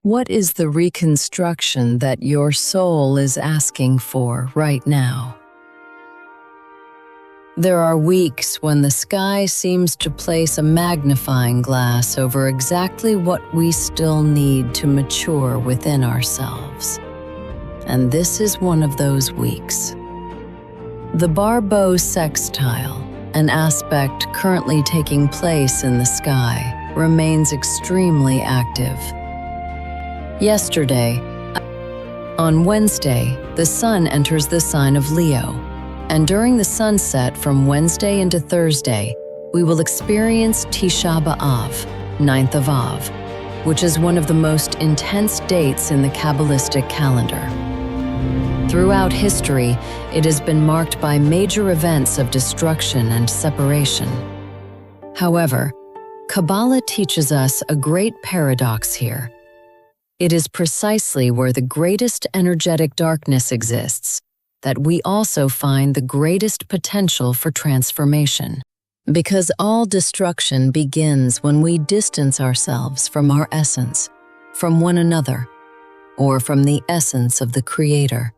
What is the reconstruction that your soul is asking for right now? There are weeks when the sky seems to place a magnifying glass over exactly what we still need to mature within ourselves. And this is one of those weeks. The Barbeau sextile, an aspect currently taking place in the sky, remains extremely active. Yesterday, on Wednesday, the sun enters the sign of Leo, and during the sunset from Wednesday into Thursday, we will experience Tisha B'Av, 9th of Av, which is one of the most intense dates in the Kabbalistic calendar. Throughout history, it has been marked by major events of destruction and separation. However, Kabbalah teaches us a great paradox here. It is precisely where the greatest energetic darkness exists that we also find the greatest potential for transformation. Because all destruction begins when we distance ourselves from our essence, from one another, or from the essence of the Creator.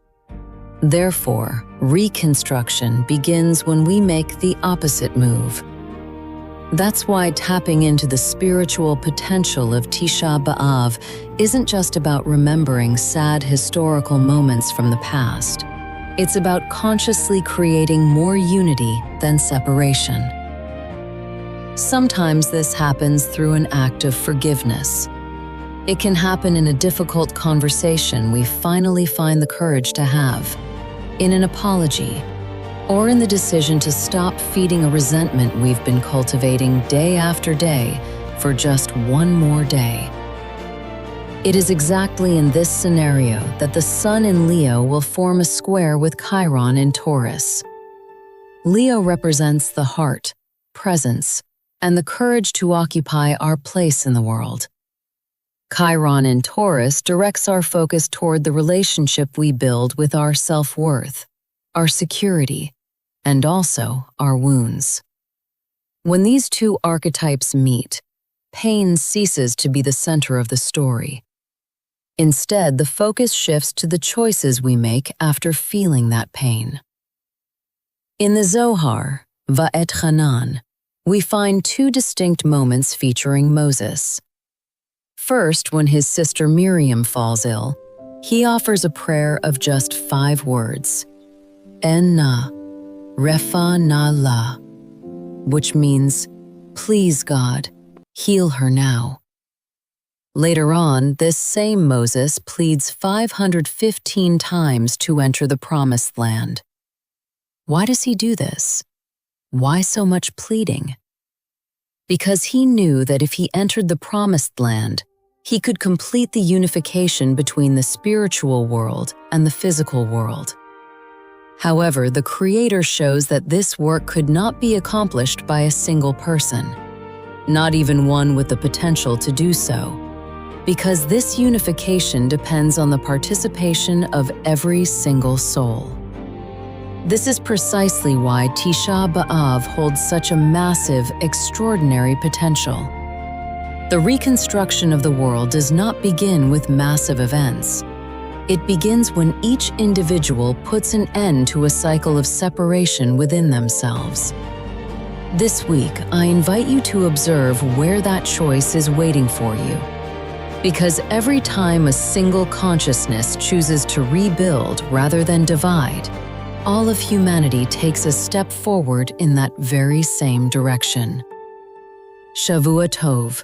Therefore, reconstruction begins when we make the opposite move. That's why tapping into the spiritual potential of Tisha B'Av isn't just about remembering sad historical moments from the past. It's about consciously creating more unity than separation. Sometimes this happens through an act of forgiveness. It can happen in a difficult conversation we finally find the courage to have, in an apology, or in the decision to stop feeding a resentment we've been cultivating day after day for just one more day. It is exactly in this scenario that the Sun in Leo will form a square with Chiron in Taurus. Leo represents the heart, presence, and the courage to occupy our place in the world. Chiron in Taurus directs our focus toward the relationship we build with our self-worth, our security, and also our wounds. When these two archetypes meet, pain ceases to be the center of the story. Instead, the focus shifts to the choices we make after feeling that pain. In the Zohar, Va'et Hanan, we find two distinct moments featuring Moses. First, when his sister Miriam falls ill, he offers a prayer of just 5 words, En na, refa na la, which means, please God, heal her now. Later on, this same Moses pleads 515 times to enter the Promised Land. Why does he do this? Why so much pleading? Because he knew that if he entered the Promised Land, he could complete the unification between the spiritual world and the physical world. However, the Creator shows that this work could not be accomplished by a single person, not even one with the potential to do so, because this unification depends on the participation of every single soul. This is precisely why Tisha B'Av holds such a massive, extraordinary potential. The reconstruction of the world does not begin with massive events. It begins when each individual puts an end to a cycle of separation within themselves. This week, I invite you to observe where that choice is waiting for you. Because every time a single consciousness chooses to rebuild rather than divide, all of humanity takes a step forward in that very same direction. Shavua Tov.